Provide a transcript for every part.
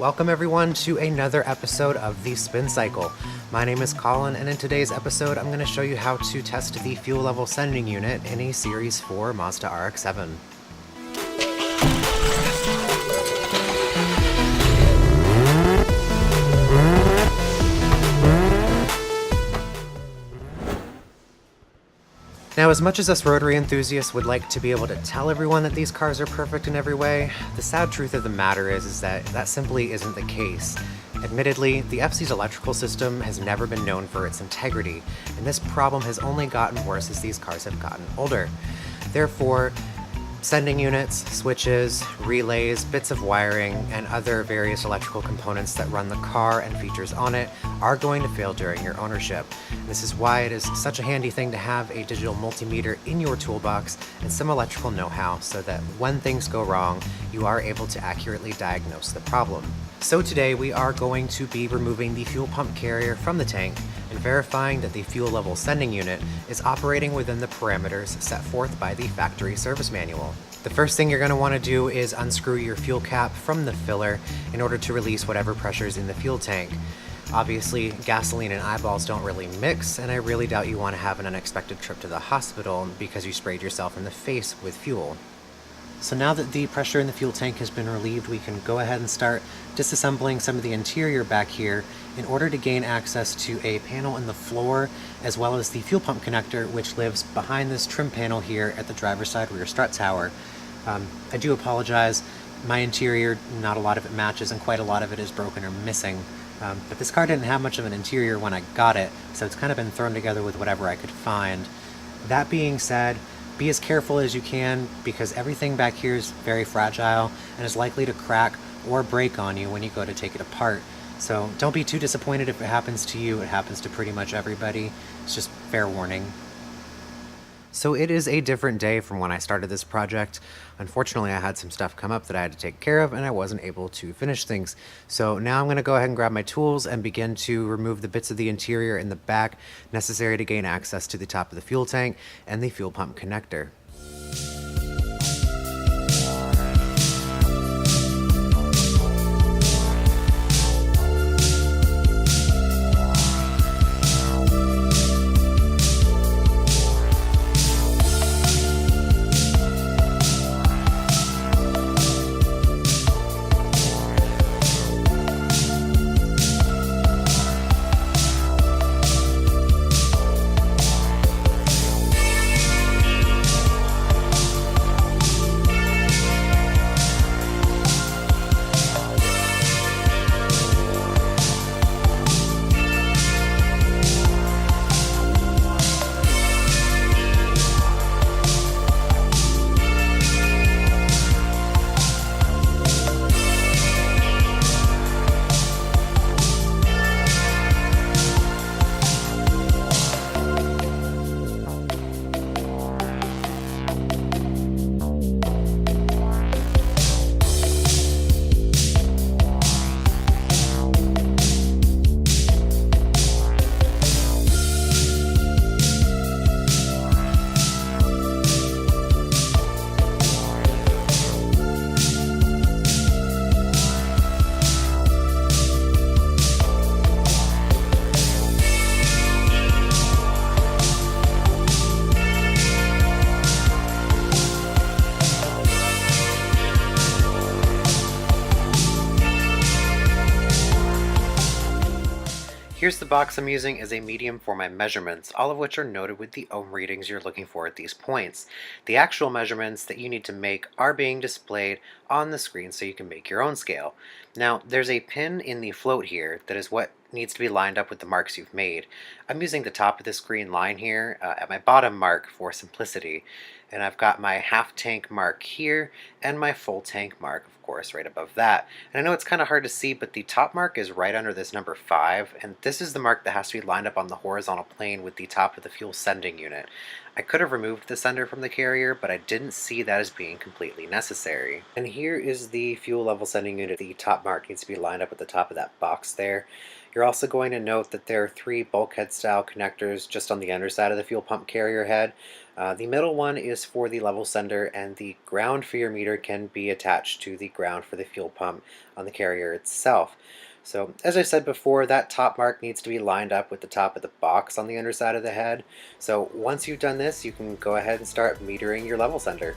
Welcome everyone to another episode of The Spin Cycle. My name is Colin, and in today's episode I'm going to show you how to test the fuel level sending unit in a Series 4 Mazda RX-7. Now, as much as us rotary enthusiasts would like to be able to tell everyone that these cars are perfect in every way, the sad truth of the matter is that simply isn't the case. Admittedly, the FC's electrical system has never been known for its integrity, and this problem has only gotten worse as these cars have gotten older. Therefore, sending units, switches, relays, bits of wiring, and other various electrical components that run the car and features on it are going to fail during your ownership. This is why it is such a handy thing to have a digital multimeter in your toolbox and some electrical know-how so that when things go wrong, you are able to accurately diagnose the problem. So today we are going to be removing the fuel pump carrier from the tank and verifying that the fuel level sending unit is operating within the parameters set forth by the factory service manual. The first thing you're going to want to do is unscrew your fuel cap from the filler in order to release whatever pressure is in the fuel tank. Obviously, gasoline and eyeballs don't really mix, and I really doubt you want to have an unexpected trip to the hospital because you sprayed yourself in the face with fuel. So now that the pressure in the fuel tank has been relieved, we can go ahead and start disassembling some of the interior back here in order to gain access to a panel in the floor, as well as the fuel pump connector, which lives behind this trim panel here at the driver's side rear strut tower. I do apologize, my interior, not a lot of it matches and quite a lot of it is broken or missing. But this car didn't have much of an interior when I got it, so it's kind of been thrown together with whatever I could find. That being said, be as careful as you can because everything back here is very fragile and is likely to crack or break on you when you go to take it apart. So don't be too disappointed if it happens to you. It happens to pretty much everybody. It's just fair warning. So it is a different day from when I started this project. Unfortunately, I had some stuff come up that I had to take care of and I wasn't able to finish things. So now I'm going to go ahead and grab my tools and begin to remove the bits of the interior in the back necessary to gain access to the top of the fuel tank and the fuel pump connector. Here's the box I'm using as a medium for my measurements, all of which are noted with the ohm readings you're looking for at these points. The actual measurements that you need to make are being displayed on the screen so you can make your own scale. Now, there's a pin in the float here that is what needs to be lined up with the marks you've made. I'm using the top of this green line here at my bottom mark for simplicity, and I've got my half tank mark here and my full tank mark, of course, right above that. And I know it's kind of hard to see, but the top mark is right under this number 5, and this is the mark that has to be lined up on the horizontal plane with the top of the fuel sending unit. I could have removed the sender from the carrier, but I didn't see that as being completely necessary. And here is the fuel level sending unit. The top mark needs to be lined up at the top of that box there. You're also going to note that there are 3 bulkhead style connectors just on the underside of the fuel pump carrier head. The middle one is for the level sender, and the ground for your meter can be attached to the ground for the fuel pump on the carrier itself. So, as I said before, that top mark needs to be lined up with the top of the box on the underside of the head. So, once you've done this, you can go ahead and start metering your level sender.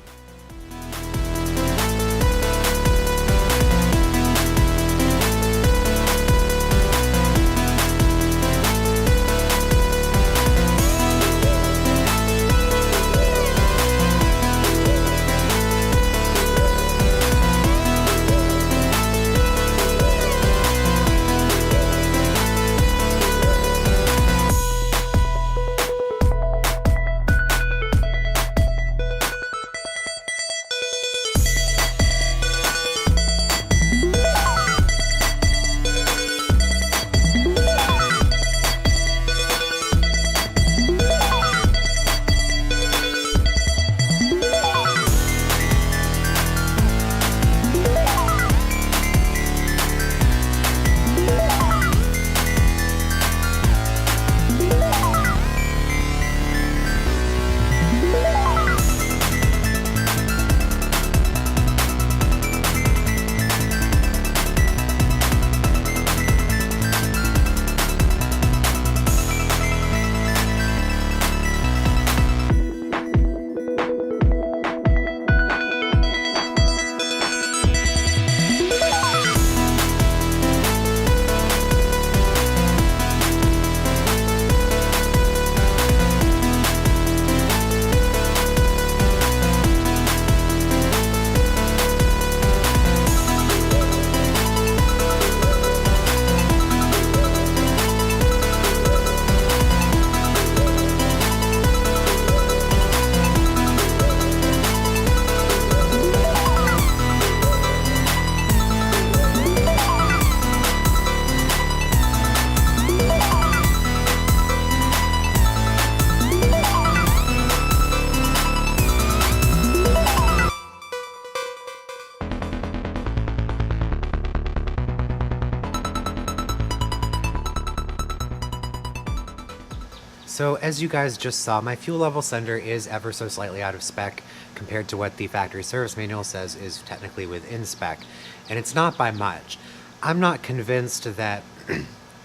So as you guys just saw, my fuel level sender is ever so slightly out of spec compared to what the factory service manual says is technically within spec, and it's not by much. I'm not convinced that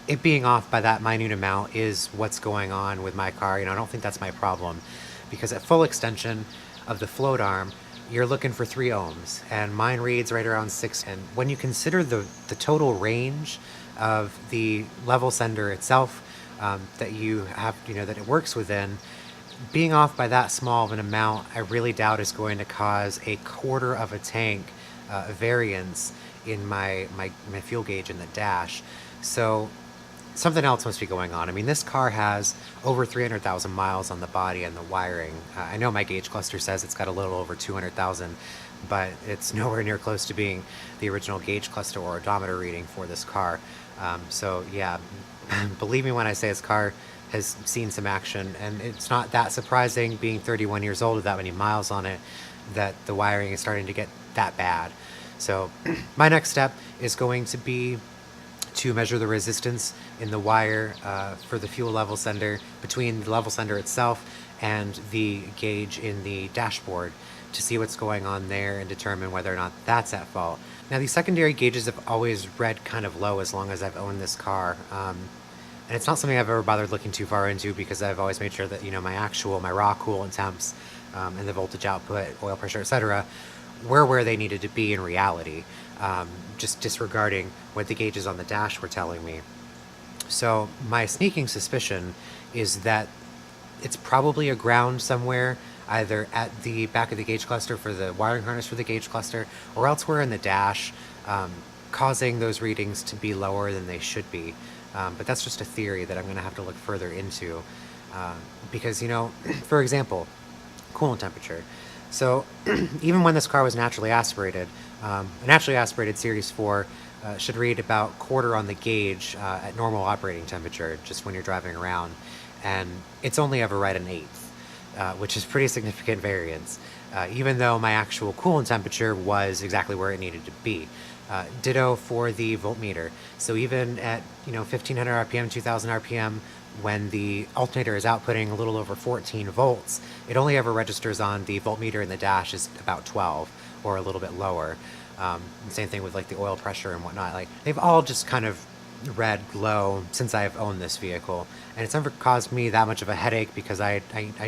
it being off by that minute amount is what's going on with my car. I don't think that's my problem, because at full extension of the float arm, you're looking for 3 ohms, and mine reads right around 6. And when you consider the total range of the level sender itself, that you have, that it works within, being off by that small of an amount, I really doubt is going to cause a quarter of a tank variance in my fuel gauge in the dash. So something else must be going on. I mean, this car has over 300,000 miles on the body and the wiring. I know my gauge cluster says it's got a little over 200,000, but it's nowhere near close to being the original gauge cluster or odometer reading for this car. So yeah, believe me when I say this car has seen some action, and it's not that surprising, being 31 years old with that many miles on it, that the wiring is starting to get that bad. So my next step is going to be to measure the resistance in the wire for the fuel level sender between the level sender itself and the gauge in the dashboard, to see what's going on there and determine whether or not that's at fault. Now, these secondary gauges have always read kind of low as long as I've owned this car. And it's not something I've ever bothered looking too far into, because I've always made sure that, my raw coolant temps and the voltage output, oil pressure, etc., were where they needed to be in reality, just disregarding what the gauges on the dash were telling me. So my sneaking suspicion is that it's probably a ground somewhere, either at the back of the gauge cluster for the wiring harness for the gauge cluster, or elsewhere in the dash, causing those readings to be lower than they should be. But that's just a theory that I'm going to have to look further into, because, for example, coolant temperature. So even when this car was naturally aspirated, a naturally aspirated Series 4 should read about quarter on the gauge at normal operating temperature, just when you're driving around, and it's only ever right an eighth, which is pretty significant variance, even though my actual coolant temperature was exactly where it needed to be. Ditto for the voltmeter. So even at 1500 RPM, 2000 RPM, when the alternator is outputting a little over 14 volts, it only ever registers on the voltmeter in the dash is about 12 or a little bit lower. Same thing with like the oil pressure and whatnot. Like they've all just kind of read low since I've owned this vehicle, and it's never caused me that much of a headache because I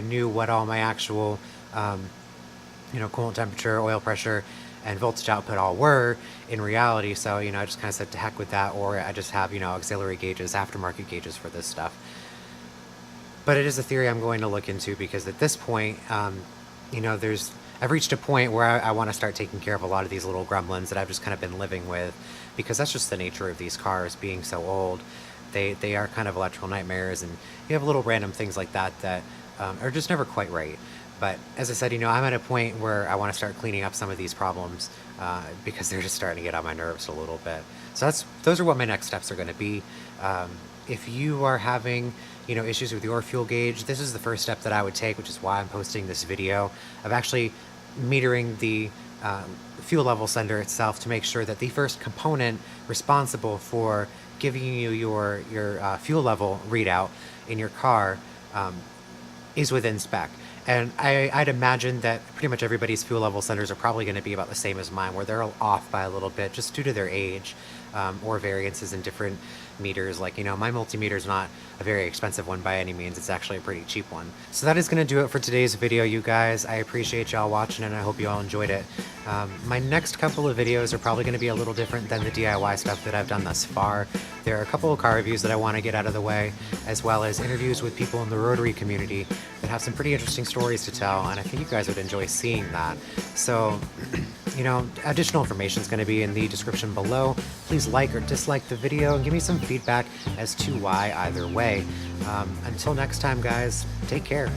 knew what all my actual coolant temperature, oil pressure, and voltage output all were in reality. So I just kind of said to heck with that, or I just have auxiliary gauges, aftermarket gauges for this stuff. But it is a theory I'm going to look into because at this point, I've reached a point where I want to start taking care of a lot of these little gremlins that I've just kind of been living with, because that's just the nature of these cars being so old. They are kind of electrical nightmares, and you have little random things like that that are just never quite right. But as I said, I'm at a point where I want to start cleaning up some of these problems because they're just starting to get on my nerves a little bit. So those are what my next steps are going to be. If you are having issues with your fuel gauge, this is the first step that I would take, which is why I'm posting this video of actually metering the fuel level sender itself to make sure that the first component responsible for giving you your fuel level readout in your car is within spec. And I'd imagine that pretty much everybody's fuel level senders are probably going to be about the same as mine, where they're off by a little bit just due to their age or variances in different meters. Like, my multimeter is not a very expensive one by any means. It's actually a pretty cheap one. So that is going to do it for today's video, you guys. I appreciate y'all watching, and I hope you all enjoyed it. My next couple of videos are probably going to be a little different than the DIY stuff that I've done thus far. There are a couple of car reviews that I want to get out of the way, as well as interviews with people in the rotary community that have some pretty interesting stories to tell, and I think you guys would enjoy seeing that. So, additional information is going to be in the description below. Please like or dislike the video and give me some feedback as to why either way. Until next time, guys, take care.